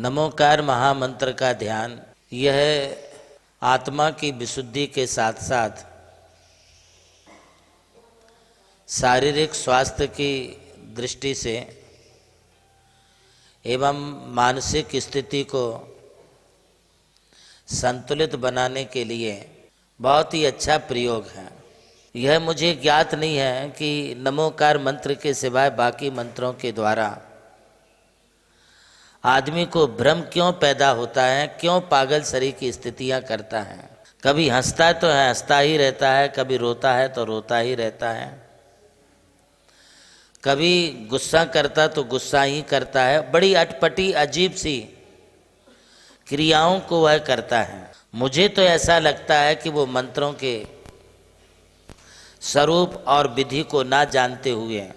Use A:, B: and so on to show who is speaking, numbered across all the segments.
A: नमोकार महामंत्र का ध्यान यह आत्मा की विशुद्धि के साथ साथ शारीरिक स्वास्थ्य की दृष्टि से एवं मानसिक स्थिति को संतुलित बनाने के लिए बहुत ही अच्छा प्रयोग है। यह मुझे ज्ञात नहीं है कि नमोकार मंत्र के सिवाय बाकी मंत्रों के द्वारा आदमी को भ्रम क्यों पैदा होता है, क्यों पागल शरीर की स्थितियां करता है। कभी हंसता है तो हंसता ही रहता है, कभी रोता है तो रोता ही रहता है, कभी गुस्सा करता तो गुस्सा ही करता है। बड़ी अटपटी अजीब सी क्रियाओं को वह करता है। मुझे तो ऐसा लगता है कि वो मंत्रों के स्वरूप और विधि को ना जानते हुए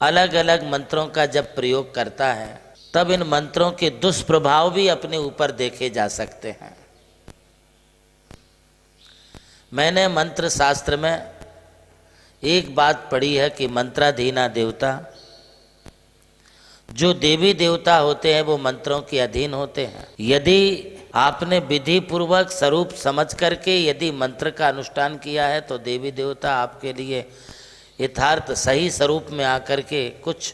A: अलग अलग मंत्रों का जब प्रयोग करता है तब इन मंत्रों के दुष्प्रभाव भी अपने ऊपर देखे जा सकते हैं। मैंने मंत्र शास्त्र में एक बात पढ़ी है कि मंत्राधीना देवता, जो देवी देवता होते हैं वो मंत्रों के अधीन होते हैं। यदि आपने विधि पूर्वक स्वरूप समझ करके यदि मंत्र का अनुष्ठान किया है तो देवी देवता आपके लिए यथार्थ सही स्वरूप में आकर के कुछ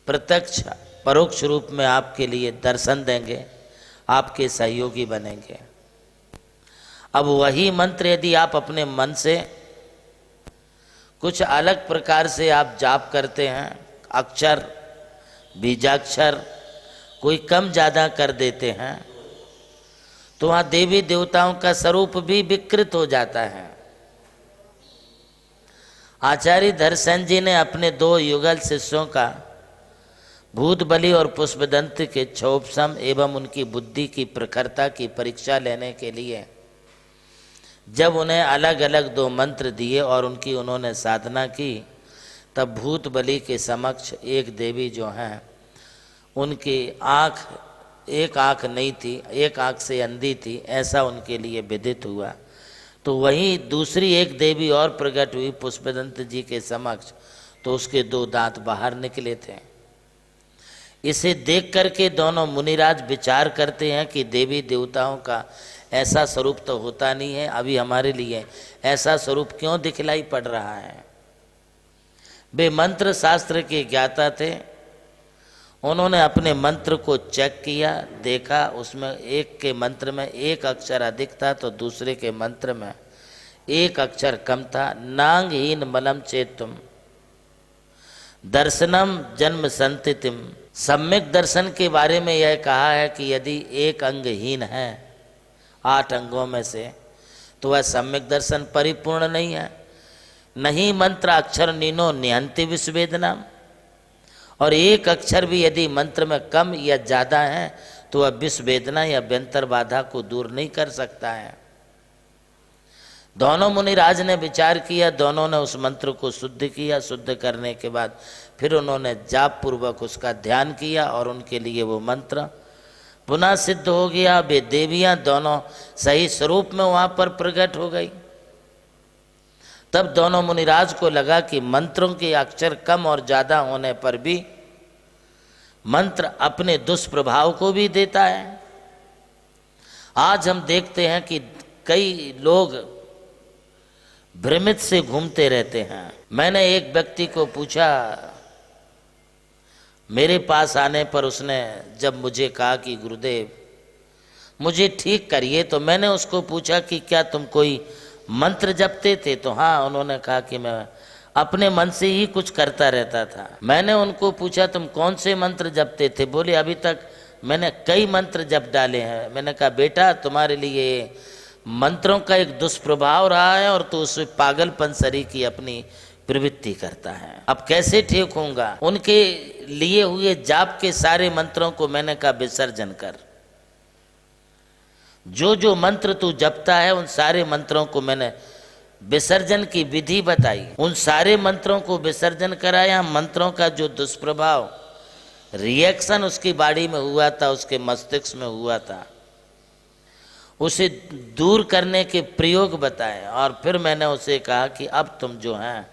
A: प्रत्यक्ष परोक्ष रूप में आपके लिए दर्शन देंगे, आपके सहयोगी बनेंगे। अब वही मंत्र यदि आप अपने मन से कुछ अलग प्रकार से आप जाप करते हैं, अक्षर बीजाक्षर कोई कम ज़्यादा कर देते हैं, तो वहाँ देवी देवताओं का स्वरूप भी विकृत हो जाता है। आचार्य धरसेन जी ने अपने 2 युगल शिष्यों का भूत बलि और पुष्पदंत के क्षोभसम एवं उनकी बुद्धि की प्रखरता की परीक्षा लेने के लिए जब उन्हें अलग अलग 2 मंत्र दिए और उनकी उन्होंने साधना की, तब भूत बलि के समक्ष एक देवी जो हैं उनकी एक आँख नहीं थी, एक आँख से अंधी थी, ऐसा उनके लिए विदित हुआ। तो वहीं दूसरी एक देवी और प्रकट हुई पुष्पदंत जी के समक्ष, तो उसके 2 दांत बाहर निकले थे। इसे देख करके दोनों मुनिराज विचार करते हैं कि देवी देवताओं का ऐसा स्वरूप तो होता नहीं है, अभी हमारे लिए ऐसा स्वरूप क्यों दिखलाई पड़ रहा है। वे मंत्र शास्त्र के ज्ञाता थे। उन्होंने अपने मंत्र को चेक किया, देखा उसमें एक के मंत्र में एक अक्षर अधिक था तो दूसरे के मंत्र में एक अक्षर कम था। नांगहीन मलम चेतुम दर्शनम जन्म संतितिम। सम्यक दर्शन के बारे में यह कहा है कि यदि एक अंगहीन है 8 अंगों में से, तो वह सम्यक दर्शन परिपूर्ण नहीं है। नहीं मंत्र अक्षर नीनो निहंति विश्वेदनाम। और एक अक्षर भी यदि मंत्र में कम या ज़्यादा है तो वह विष वेदना या व्यंतर बाधा को दूर नहीं कर सकता है। दोनों मुनिराज ने विचार किया, दोनों ने उस मंत्र को शुद्ध किया। शुद्ध करने के बाद फिर उन्होंने जाप पूर्वक उसका ध्यान किया और उनके लिए वो मंत्र पुनः सिद्ध हो गया। वे देवियाँ दोनों सही स्वरूप में वहाँ पर प्रकट हो गई। तब दोनों मुनिराज को लगा कि मंत्रों के अक्षर कम और ज़्यादा होने पर भी मंत्र अपने दुष्प्रभाव को भी देता है। आज हम देखते हैं कि कई लोग भ्रमित से घूमते रहते हैं। मैंने एक व्यक्ति को पूछा, मेरे पास आने पर उसने जब मुझे कहा कि गुरुदेव मुझे ठीक करिए, तो मैंने उसको पूछा कि क्या तुम कोई मंत्र जपते थे? तो हाँ, उन्होंने कहा कि मैं अपने मन से ही कुछ करता रहता था। मैंने उनको पूछा तुम कौन से मंत्र जपते थे? बोले अभी तक मैंने कई मंत्र जप डाले हैं। मैंने कहा बेटा तुम्हारे लिए मंत्रों का एक दुष्प्रभाव रहा है और तो उस पागलपन शरीर की अपनी प्रवृत्ति करता है। अब कैसे ठीक होऊंगा? उनके लिए हुए जाप के सारे मंत्रों को मैंने कहा विसर्जन कर। जो जो मंत्र तू जपता है उन सारे मंत्रों को मैंने विसर्जन की विधि बताई, उन सारे मंत्रों को विसर्जन कराया। मंत्रों का जो दुष्प्रभाव रिएक्शन उसकी बॉडी में हुआ था, उसके मस्तिष्क में हुआ था, उसे दूर करने के प्रयोग बताए। और फिर मैंने उसे कहा कि अब तुम जो हैं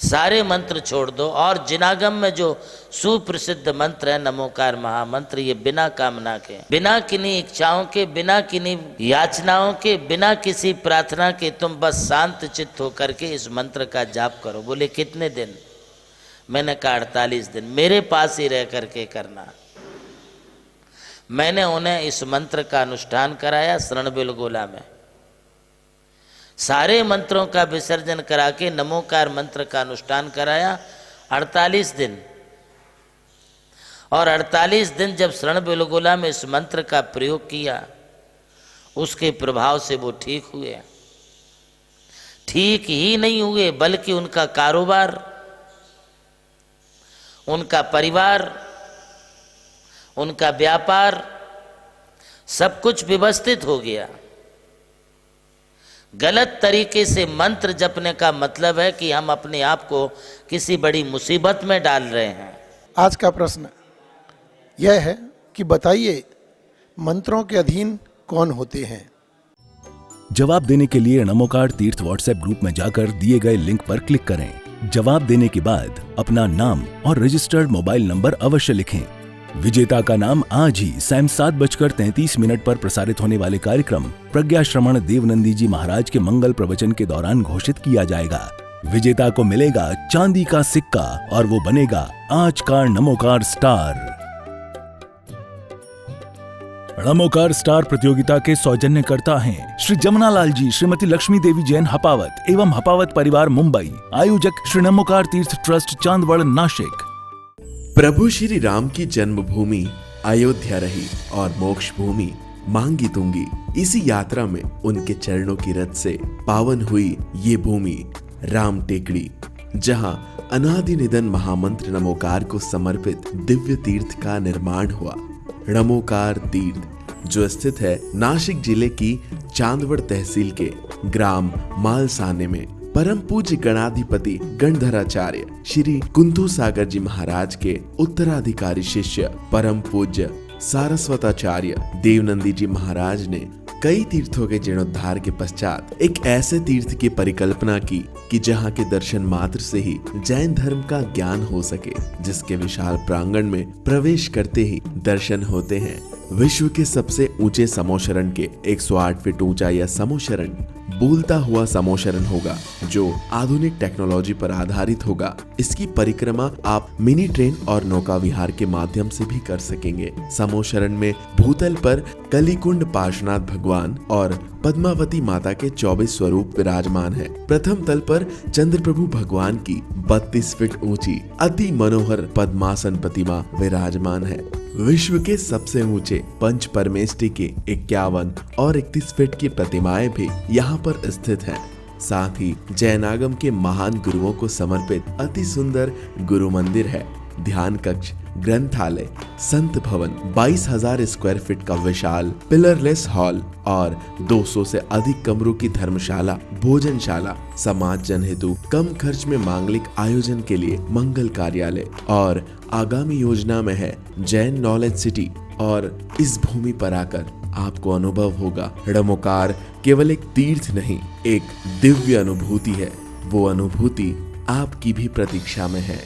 A: सारे मंत्र छोड़ दो और जिनागम में जो सुप्रसिद्ध मंत्र है नमोकार महामंत्र, ये बिना कामना के, बिना किन्हीं इच्छाओं के, बिना किन्हीं याचनाओं के, बिना किसी प्रार्थना के तुम बस शांत चित्त होकर के इस मंत्र का जाप करो। बोले कितने दिन? मैंने कहा 48 दिन, मेरे पास ही रह करके करना। मैंने उन्हें इस मंत्र का अनुष्ठान कराया शरणबिलगोला में, सारे मंत्रों का विसर्जन करा के नमोकार मंत्र का अनुष्ठान कराया 48 दिन। और 48 दिन जब शरणबिलगोला में इस मंत्र का प्रयोग किया, उसके प्रभाव से वो ठीक हुए। ठीक ही नहीं हुए बल्कि उनका कारोबार, उनका परिवार, उनका व्यापार सब कुछ व्यवस्थित हो गया। गलत तरीके से मंत्र जपने का मतलब है कि हम अपने आप को किसी बड़ी मुसीबत में डाल रहे हैं।
B: आज का प्रश्न यह है कि बताइए मंत्रों के अधीन कौन होते हैं?
C: जवाब देने के लिए नमोकार तीर्थ व्हाट्सएप ग्रुप में जाकर दिए गए लिंक पर क्लिक करें। जवाब देने के बाद अपना नाम और रजिस्टर्ड मोबाइल नंबर अवश्य लिखें। विजेता का नाम आज ही शाम 7:33 पर प्रसारित होने वाले कार्यक्रम प्रज्ञा श्रवण देवनंदी जी महाराज के मंगल प्रवचन के दौरान घोषित किया जाएगा। विजेता को मिलेगा चांदी का सिक्का और वो बनेगा आज का नमोकार स्टार। नमोकार स्टार प्रतियोगिता के सौजन्यकर्ता हैं श्री जमुनालाल जी, श्रीमती लक्ष्मी देवी जैन हपावत एवं हपावत परिवार मुंबई। आयोजक श्री नमोकार तीर्थ ट्रस्ट चांदवड़ नासिक।
D: प्रभु श्री राम की जन्मभूमि अयोध्या रही और मोक्ष भूमि मांगी तुंगी। इसी यात्रा में उनके चरणों की रथ से पावन हुई ये भूमि राम टेकड़ी, जहां अनादि निधन महामंत्र नमोकार को समर्पित दिव्य तीर्थ का निर्माण हुआ। नमोकार तीर्थ जो स्थित है नासिक जिले की चांदवड़ तहसील के ग्राम मालसाने में, परम पूज्य गणाधिपति गणधराचार्य श्री कुंतु सागर जी महाराज के उत्तराधिकारी शिष्य परम पूज्य सारस्वताचार्य देवनंदी जी महाराज ने कई तीर्थों के जीर्णोद्धार के पश्चात एक ऐसे तीर्थ की परिकल्पना की कि जहां के दर्शन मात्र से ही जैन धर्म का ज्ञान हो सके, जिसके विशाल प्रांगण में प्रवेश करते ही दर्शन होते हैं विश्व के सबसे ऊंचे समोशरण के 108 फीट ऊंचा यह समोशरण बोलता हुआ समोशरण होगा जो आधुनिक टेक्नोलॉजी पर आधारित होगा। इसकी परिक्रमा आप मिनी ट्रेन और नौका विहार के माध्यम से भी कर सकेंगे। समोशरण में भूतल पर कलिकुंड पार्श्वनाथ भगवान और पद्मावती माता के 24 स्वरूप विराजमान है। प्रथम तल पर चंद्रप्रभु भगवान की 32 फीट ऊंची अति मनोहर पद्मासन प्रतिमा विराजमान है। विश्व के सबसे ऊंचे पंच परमेष्टि के 51 और 31 फीट की प्रतिमाएं भी यहाँ पर स्थित हैं। साथ ही जैनागम के महान गुरुओं को समर्पित अति सुंदर गुरु मंदिर है। ध्यान कक्ष, ग्रंथालय, संत भवन, 22,000 स्क्वायर फीट का विशाल पिलरलेस हॉल और 200 से अधिक कमरों की धर्मशाला, भोजनशाला, समाज जन हेतु कम खर्च में मांगलिक आयोजन के लिए मंगल कार्यालय और आगामी योजना में है जैन नॉलेज सिटी। और इस भूमि पर आकर आपको अनुभव होगा नमोकार केवल एक तीर्थ नहीं, एक दिव्य अनुभूति है। वो अनुभूति आपकी भी प्रतीक्षा में है।